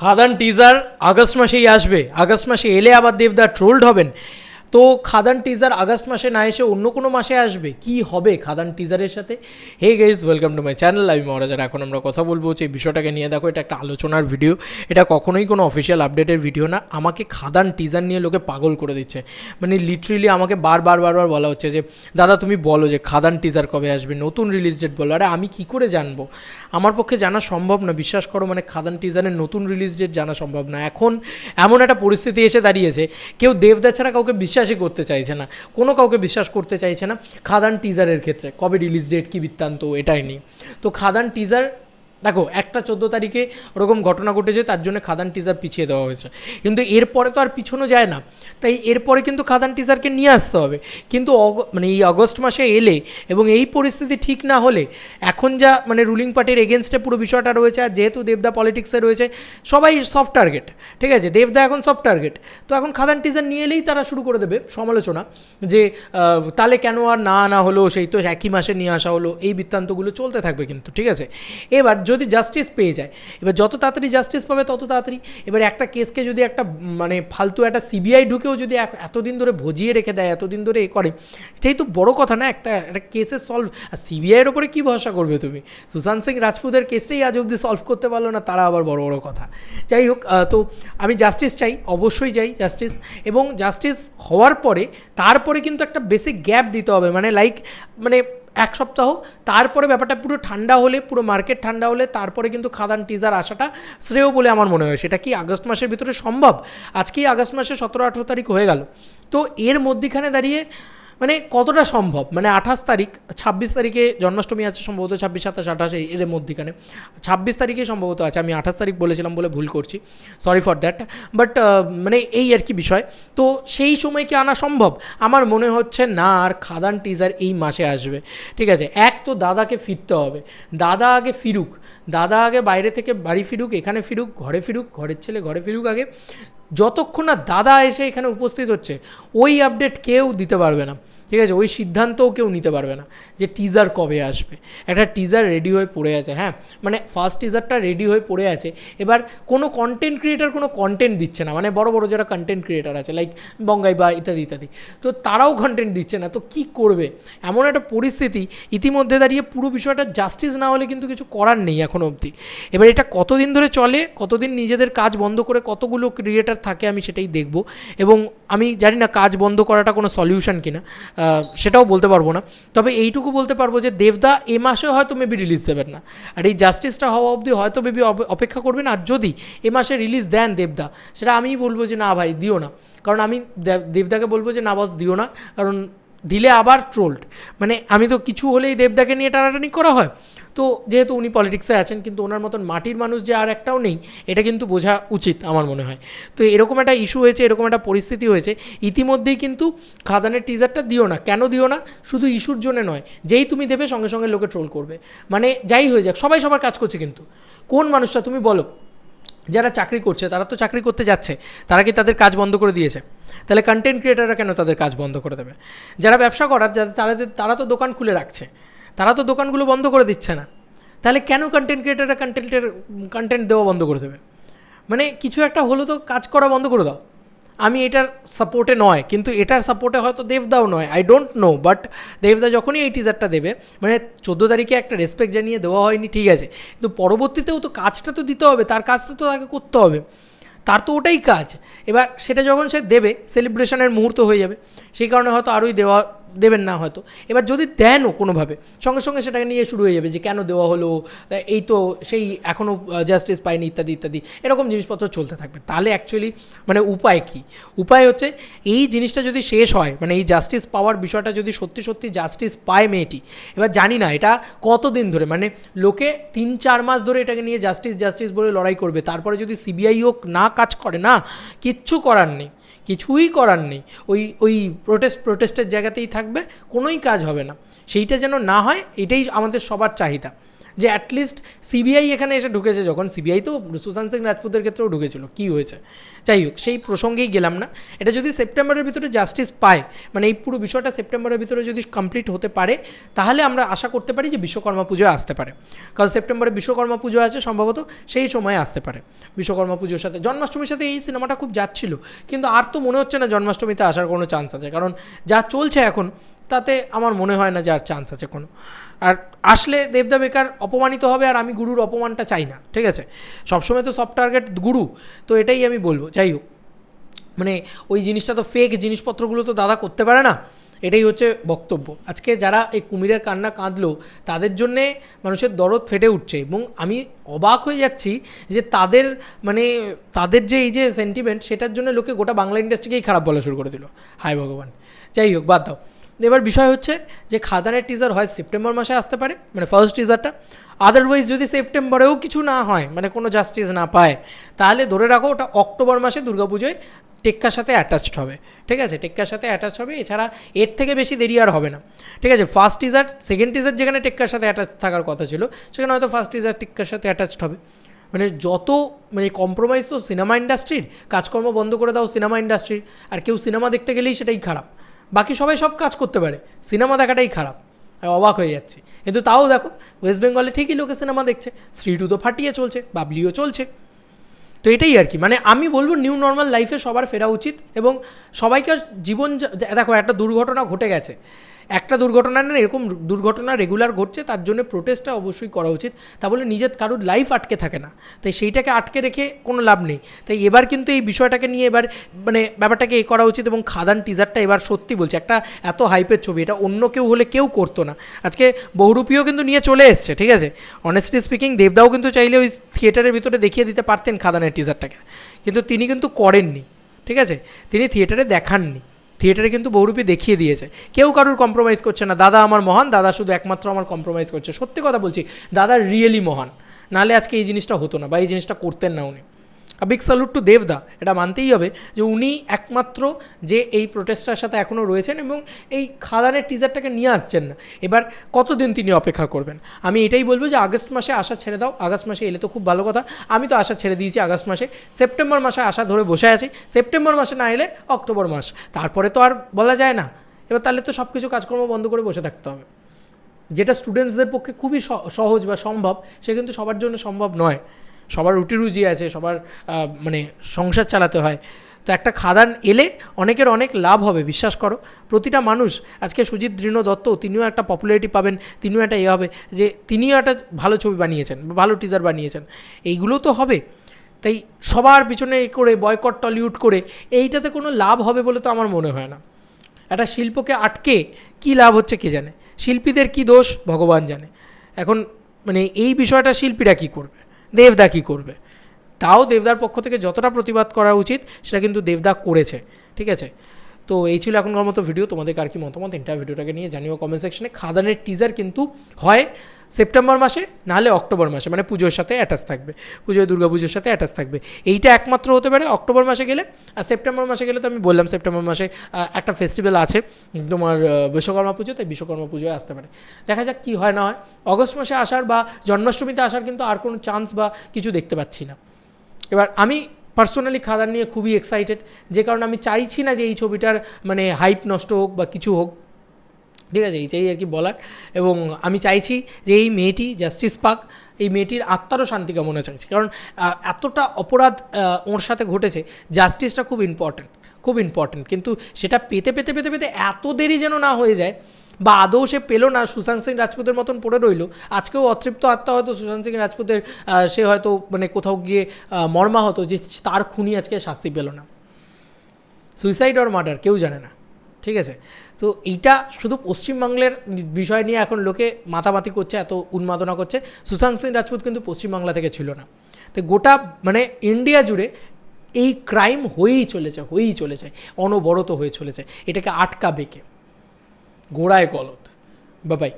খাদান teaser August মাসেই আসবে। August মাসে এলে আবার দেবদা ট্রোলড হবেন। তো খাদান টিজার আগস্ট মাসে না এসে অন্য কোনো মাসে আসবে, কি হবে খাদান টিজারের সাথে? Hey guys, welcome to my channel, আমি মহারাজ। আর এখন আমরা কথা বলবো যে বিষয়টাকে নিয়ে। দেখো, এটা একটা আলোচনার ভিডিও, এটা কখনোই কোনো অফিসিয়াল আপডেটের ভিডিও না। আমাকে খাদান টিজার নিয়ে লোকে পাগল করে দিচ্ছে, মানে লিটারেলি আমাকে বারবার বলা হচ্ছে যে দাদা তুমি বলো যে খাদান টিজার কবে আসবে, নতুন রিলিজ ডেট বলো। আরে আমি কি করে জানবো? আমার পক্ষে জানা সম্ভব না, বিশ্বাস করো। মানে খাদান টিজারের নতুন রিলিজ ডেট জানা সম্ভব না। এখন এমন একটা পরিস্থিতি এসে দাঁড়িয়েছে, কেউ দেবদা ছাড়া কাউকে বিশ্বাসই করতে চাইছে না, কোনো কাউকে বিশ্বাস করতে চাইছে না খাদান টিজারের ক্ষেত্রে। কবে রিলিজ ডেট, কী বৃত্তান্ত, এটাই নিয়ে। তো খাদান টিজার দেখো, একটা 14 তারিখে ওরকম ঘটনা ঘটেছে, তার জন্য খাদান টিজার পিছিয়ে দেওয়া হয়েছে। কিন্তু এরপরে তো আর পিছনো যায় না, তাই এরপরে কিন্তু খাদান টিজারকে নিয়ে আসতে হবে। কিন্তু মানে এই আগস্ট মাসে এলে এবং এই পরিস্থিতি ঠিক না হলে, এখন যা মানে রুলিং পার্টির এগেনস্টে পুরো বিষয়টা রয়েছে, আর যেহেতু দেবদা পলিটিক্সে রয়েছে, সবাই সফট টার্গেট, ঠিক আছে? দেবদা এখন সফট টার্গেট। তো এখন খাদান টিজার নিয়ে এলেই তারা শুরু করে দেবে সমালোচনা, যে তাহলে কেন আর না আনা হলো, সেই তো একই মাসে নিয়ে আসা হলো। এই বৃত্তান্তগুলো চলতে থাকবে কিন্তু, ঠিক আছে? এবার যদি জাস্টিস পেয়ে যায়, এবার যত তাড়াতাড়ি জাস্টিস পাবে তত তাড়াতাড়ি। এবার একটা কেসকে যদি একটা মানে ফালতু একটা সিবিআই ঢুকেও যদি এতদিন ধরে ভজিয়ে রেখে দেয়, এতদিন ধরে করে, সেটাই তো বড় কথা না। একটা কেসের সলভ, আর সিবিআইয়ের ওপরে কী ভরসা করবে তুমি? সুশান্ত সিং রাজপুতের কেসটাই আজ অবধি সলভ করতে পারলো না, তারা আবার বড় বড় কথা। যাই হোক, তো আমি জাস্টিস চাই, অবশ্যই চাই জাস্টিস। এবং জাস্টিস হওয়ার পরে তারপরে কিন্তু একটা বেসিক গ্যাপ দিতে হবে, মানে 1 সপ্তাহ, তারপরে ব্যাপারটা পুরো ঠান্ডা হলে, পুরো মার্কেট ঠান্ডা হলে তারপরে কিন্তু খাদান টিজার আসাটা শ্রেয় বলে আমার মনে হয়। সেটা কি আগস্ট মাসের ভিতরে সম্ভব? আজকেই আগস্ট মাসে 17-18 তারিখ হয়ে গেল। তো এর মধ্যেখানে দাঁড়িয়ে মানে কতটা সম্ভব? মানে 28 তারিখ, 26 তারিখে জন্মাষ্টমী আছে সম্ভবত, 26, 27, 28 এর মধ্যখানে 26 তারিখে সম্ভবত আছে। আমি 28 তারিখ বলেছিলাম বলে ভুল করছি, সরি ফর দ্যাট। বাট মানে এই আর কি বিষয়। তো সেই সময় কি আনা সম্ভব? আমার মনে হচ্ছে না। আর খাদান টিজার এই মাসে আসবে, ঠিক আছে? এক তো দাদাকে ফিরতে হবে, দাদা আগে ফিরুক, দাদা আগে বাইরে থেকে বাড়ি ফিরুক, এখানে ফিরুক, ঘরে ফিরুক, ঘরের ছেলে ঘরে ফিরুক আগে। যতক্ষণ না দাদা এসে এখানে উপস্থিত হচ্ছে, ওই আপডেট কেউ দিতে পারবে না, ঠিক আছে? ওই সিদ্ধান্তও কেউ নিতে পারবে না যে টিজার কবে আসবে। একটা টিজার রেডি হয়ে পড়ে আছে, হ্যাঁ, মানে ফার্স্ট টিজারটা রেডি হয়ে পড়ে আছে। এবার কোনো কন্টেন্ট ক্রিয়েটার কোনো কন্টেন্ট দিচ্ছে না, মানে বড় বড় যারা কন্টেন্ট ক্রিয়েটার আছে লাইক বঙ্গাই বা ইত্যাদি ইত্যাদি, তো তারাও কন্টেন্ট দিচ্ছে না। তো কী করবে? এমন একটা পরিস্থিতি ইতিমধ্যে দাঁড়িয়ে, পুরো বিষয়টা জাস্টিস না হলে কিন্তু কিছু করার নেই এখনও অবধি। এবার এটা কতদিন ধরে চলে, কতদিন নিজেদের কাজ বন্ধ করে কতগুলো ক্রিয়েটার থাকে, আমি সেটাই দেখব। এবং আমি জানি না কাজ বন্ধ করাটা কোনো সলিউশন কিনা, সেটাও বলতে পারবো না। তবে এইটুকু বলতে পারবো যে দেবদা এ মাসে হয়তো মেবি রিলিজ দেবেন না, আর এই জাস্টিসটা হওয়া অবধি হয়তো মেবি অপেক্ষা করবেন। আর যদি এ মাসে রিলিজ দেন দেবদা, সেটা আমিই বলবো যে না ভাই দিও না। কারণ আমি দেবদাকে বলবো যে না বস দিও না, কারণ দিলে আবার ট্রোলড। মানে আমি তো কিছু হলেই দেবদাকে নিয়ে টানাটানি করা হয়। তো যেহেতু উনি পলিটিক্সে আছেন, কিন্তু ওনার মতন মাটির মানুষ যে আর একটাও নেই, এটা কিন্তু বোঝা উচিত আমার মনে হয়। তো এরকম একটা ইস্যু হয়েছে, এরকম একটা পরিস্থিতি হয়েছে ইতিমধ্যেই। কিন্তু খাদানের টিজারটা দিও না। কেন দিও না? শুধু ইস্যুর জন্য নয়, যেই তুমি দেবে সঙ্গে সঙ্গে লোকে ট্রোল করবে। মানে যাই হয়ে যাক, সবাই সবার কাজ করছে, কিন্তু কোন মানুষটা তুমি বলো? যারা চাকরি করছে তারা তো চাকরি করতে যাচ্ছে, তারা কি তাদের কাজ বন্ধ করে দিয়েছে? তাহলে কন্টেন্ট ক্রিয়েটাররা কেন তাদের কাজ বন্ধ করে দেবে? যারা ব্যবসা করার, তারা তো দোকান খুলে রাখছে, তারা তো দোকানগুলো বন্ধ করে দিচ্ছে না। তাহলে কেন কন্টেন্ট ক্রিয়েটাররা কন্টেন্ট দেওয়া বন্ধ করে দেবে? মানে কিছু একটা হলো তো কাজ করা বন্ধ করে দাও। আমি এটার সাপোর্টে নয়, কিন্তু এটার সাপোর্টে হয়তো দেবদাও নয়, আই ডোন্ট নো। বাট দেবদা যখনই এই টিজারটা দেবে, মানে 14 তারিখে একটা রেসপেক্ট জানিয়ে দেওয়া হয়নি, ঠিক আছে, কিন্তু পরবর্তীতেও তো কাজটা তো দিতে হবে, তার কাজটা তো তাকে করতে হবে, তার তো ওটাই কাজ। এবার সেটা যখন সে দেবে, সেলিব্রেশনের মুহূর্ত হয়ে যাবে, সেই কারণে হয়তো আরোই দেবেন না হয়তো। এবার যদি দেনও কোনোভাবে, সঙ্গে সঙ্গে সেটাকে নিয়ে শুরু হয়ে যাবে যে কেন দেওয়া হলো, এই তো সেই এখনও জাস্টিস পায়নি, ইত্যাদি ইত্যাদি, এরকম জিনিসপত্র চলতে থাকবে। তাহলে অ্যাকচুয়ালি মানে উপায় কী? উপায় হচ্ছে এই জিনিসটা যদি শেষ হয়, মানে এই জাস্টিস পাওয়ার বিষয়টা যদি সত্যি সত্যি জাস্টিস পায় মেয়েটি। এবার জানি না এটা কতদিন ধরে, মানে লোকে 3-4 মাস ধরে এটাকে নিয়ে জাস্টিস বলে লড়াই করবে। তারপরে যদি সিবিআই হোক না কাজ করে না, কিচ্ছু করার নেই, কিছুই করার নেই। ওই প্রোটেস্টের জায়গাতেই থাকবে, কোনোই কাজ হবে না। সেইটা যেন না হয়, এটাই আমাদের সবার চাহিদা, যে অ্যাটলিস্ট সিবিআই এখানে এসে ঢুকেছে, যখন সিবিআই তো সুশান্ত সিং রাজপুতের ক্ষেত্রেও ঢুকেছিল, কী হয়েছে? যাই হোক, সেই প্রসঙ্গেই গেলাম না। এটা যদি সেপ্টেম্বরের ভিতরে জাস্টিস পায়, মানে এই পুরো বিষয়টা সেপ্টেম্বরের ভিতরে যদি কমপ্লিট হতে পারে, তাহলে আমরা আশা করতে পারি যে বিশ্বকর্মা পুজোয় আসতে পারে। কারণ সেপ্টেম্বরে বিশ্বকর্মা পুজো আছে, সম্ভবত সেই সময়ে আসতে পারে। বিশ্বকর্মা পুজোর সাথে জন্মাষ্টমীর সাথে এই সিনেমাটা খুব যাচ্ছিল, কিন্তু আর তো মনে হচ্ছে না জন্মাষ্টমীতে আসার কোনো চান্স আছে, কারণ যা চলছে এখন তাতে আমার মনে হয় না যে আর চান্স আছে কোনো। আর আসলে দেবদা বেকার অপমানিত হবে, আর আমি গুরুর অপমানটা চাই না, ঠিক আছে? সবসময় তো সফট টার্গেট গুরু, তো এটাই আমি বলবো। যাই হোক, মানে ওই জিনিসটা তো ফেক, জিনিসপত্রগুলো তো দাদা করতে পারে না, এটাই হচ্ছে বক্তব্য। আজকে যারা এই কুমিরের কান্না কাঁদলো, তাদের জন্যে মানুষের দরদ ফেটে উঠছে, এবং আমি অবাক হয়ে যাচ্ছি যে তাদের যে এই যে সেন্টিমেন্ট, সেটার জন্য লোকে গোটা বাংলা ইন্ডাস্ট্রিকেই খারাপ বলা শুরু করে দিল। হায় ভগবান! যাই হোক, বাদ দাও। এবার বিষয় হচ্ছে যে খাদানের টিজার হয় সেপ্টেম্বর মাসে আসতে পারে, মানে ফার্স্ট টিজারটা। আদারওয়াইজ যদি সেপ্টেম্বরেও কিছু না হয়, মানে কোনো জাস্টিস না পায়, তাহলে ধরে রাখো ওটা অক্টোবর মাসে দুর্গাপুজোয় টেক্কার সাথে অ্যাটাচড হবে, ঠিক আছে? টেক্কার সাথে অ্যাটাচ হবে, এছাড়া এর থেকে বেশি দেরি আর হবে না, ঠিক আছে? ফার্স্ট টিজার, সেকেন্ড টিজার যেখানে টেক্কার সাথে অ্যাটাচ থাকার কথা ছিল, সেখানে হয়তো ফার্স্ট টিজার টেক্কার সাথে অ্যাটাচড হবে। মানে যত কম্প্রোমাইজ তো সিনেমা ইন্ডাস্ট্রির, কাজকর্ম বন্ধ করে দাও সিনেমা ইন্ডাস্ট্রির, আর কেউ সিনেমা দেখতে গেলেই সেটাই খারাপ। বাকি সবাই সব কাজ করতে পারে, সিনেমা দেখাটাই খারাপ। আমি অবাক হয়ে যাচ্ছি, কিন্তু তাও দেখো ওয়েস্ট বেঙ্গলে ঠিকই লোকে সিনেমা দেখছে, স্ত্রী টু তো ফাটিয়ে চলছে, বাবলিও চলছে। তো এটাই আর কি, মানে আমি বলবো নিউ নর্মাল লাইফে সবার ফেরা উচিত, এবং সবাইকে জীবন, দেখো একটা দুর্ঘটনা ঘটে গেছে, একটা দুর্ঘটনা না, এরকম দুর্ঘটনা রেগুলার ঘটছে, তার জন্য প্রোটেস্টটা অবশ্যই করা উচিত। তা বলে নিজের কারোর লাইফ আটকে থাকে না, তাই সেইটাকে আটকে রেখে কোনো লাভ নেই। তাই এবার কিন্তু এই বিষয়টাকে নিয়ে এবার ব্যাপারটাকে করা উচিত, এবং খাদান টিজারটা এবার সত্যি বলছে, একটা এত হাইপের ছবি, এটা অন্য কেউ হলে কেউ করতো না। আজকে বহুরূপীও কিন্তু নিয়ে চলে এসছে, ঠিক আছে? অনেস্টলি স্পিকিং, দেবদাও কিন্তু চাইলে ওই থিয়েটারের ভিতরে দেখিয়ে দিতে পারতেন খাদানের টিজারটাকে, কিন্তু তিনি কিন্তু করেননি, ঠিক আছে? তিনি থিয়েটারে দেখাননি, থিয়েটারে কিন্তু বহুরূপী দেখিয়ে দিয়েছে। কেউ কারুর কম্প্রোমাইজ করছে না, দাদা আমার মহান, দাদা শুধু একমাত্র আমার কম্প্রোমাইজ করছে। সত্যি কথা বলছি, দাদা রিয়েলি মহান, নাহলে আজকে এই জিনিসটা হতো না, বা এই জিনিসটা করতেন না উনি। বিগ স্যালুট টু দেবদা, এটা মানতেই হবে যে উনি একমাত্র যে এই প্রোটেস্টার সাথে এখনও রয়েছেন, এবং এই খাদানের টিজারটাকে নিয়ে আসছেন না। এবার কতদিন তিনি অপেক্ষা করবেন? আমি এটাই বলবো যে আগস্ট মাসে আশা ছেড়ে দাও, আগস্ট মাসে এলে তো খুব ভালো কথা। আমি তো আশা ছেড়ে দিয়েছি আগস্ট মাসে, সেপ্টেম্বর মাসে আশা ধরে বসে আছি। সেপ্টেম্বর মাসে না এলে অক্টোবর মাস, তারপরে তো আর বলা যায় না। এবার তাহলে তো সব কিছু কাজকর্ম বন্ধ করে বসে থাকতে হবে, যেটা স্টুডেন্টসদের পক্ষে খুবই সহজ বা সম্ভব, সে কিন্তু সবার জন্য সম্ভব নয়। সবার রুটি রুজি আছে, সবার সংসার চালাতে হয়। তো একটা খাদান এলে অনেকের অনেক লাভ হবে, বিশ্বাস করো। প্রতিটা মানুষ, আজকে সুজিত দৃঢ় দত্ত, তিনিও একটা পপুলারিটি পাবেন, তিনিও একটা হবে যে তিনিও একটা ভালো ছবি বানিয়েছেন, ভালো টিজার বানিয়েছেন, এইগুলো তো হবে। তাই সবার পিছনে করে বয়কট টলিউড করে এইটাতে কোনো লাভ হবে বলে তো আমার মনে হয় না। একটা শিল্পকে আটকে কী লাভ হচ্ছে কে জানে, শিল্পীদের কী দোষ ভগবান জানে। এখন এই বিষয়টা শিল্পীরা কী করবে, দেবদা কী করবে? তাও দেবদার পক্ষ থেকে যতটা প্রতিবাদ করা উচিত সেটা কিন্তু দেবদা করেছে, ঠিক আছে? তো এই ছিল এখনকার মতো ভিডিও। তোমাদের কার কি মতামত এন্টার ভিডিওটাকে নিয়ে জানিও কমেন্ট সেকশনে। খাদানের টিজার কিন্তু হয় সেপ্টেম্বর মাসে, নাহলে অক্টোবর মাসে, মানে পুজোর সাথে অ্যাটাচ থাকবে, দুর্গা পুজোর সাথে অ্যাটাচ থাকবে। এইটা একমাত্র হতে পারে অক্টোবর মাসে গেলে। আর সেপ্টেম্বর মাসে গেলে তো আমি বললাম সেপ্টেম্বর মাসে একটা ফেস্টিভ্যাল আছে তোমার বিশ্বকর্মা পুজো, তাই বিশ্বকর্মা পুজোয় আসতে পারে। দেখা যাক কী হয় না হয়। অগস্ট মাসে আসার বা জন্মাষ্টমীতে আসার কিন্তু আর কোনো চান্স বা কিছু দেখতে পাচ্ছি না। এবার আমি পার্সোনালি খাদান নিয়ে খুবই এক্সাইটেড, যে কারণে আমি চাইছি না যে এই ছবিটার হাইপ নষ্ট হোক বা কিছু হোক, ঠিক আছে? এইটাই আর কি বলার। এবং আমি চাইছি যে এই মেয়েটি জাস্টিস পাক, এই মেয়েটির আত্মারও শান্তি কামনা চাইছি, কারণ এতটা অপরাধ ওর সাথে ঘটেছে, জাস্টিসটা খুব ইম্পর্ট্যান্ট। কিন্তু সেটা পেতে পেতে পেতে পেতে এত দেরি যেন না হয়ে যায়, বা আদৌ সে পেলো না, সুশান্ত সিং রাজপুতের মতন পড়ে রইল। আজকেও অতৃপ্ত আত্মা হয়তো সুশান্ত সিং রাজপুতের, সে হয়তো কোথাও গিয়ে মর্মাহত যে তার খুনি আজকে শাস্তি পেল না। সুইসাইড অর মার্ডার কেউ জানে না, ঠিক আছে? তো এইটা শুধু পশ্চিমবাংলার বিষয় নিয়ে এখন লোকে মাতামাতি করছে, এত উন্মাদনা করছে। সুশান্ত সিং রাজপুত কিন্তু পশ্চিমবাংলা থেকে ছিল না। তো গোটা ইন্ডিয়া জুড়ে এই ক্রাইম হয়েই চলেছে, অনবরত হয়ে চলেছে। এটাকে আটকাবে কে? গোড়ায় গলদ। বাই।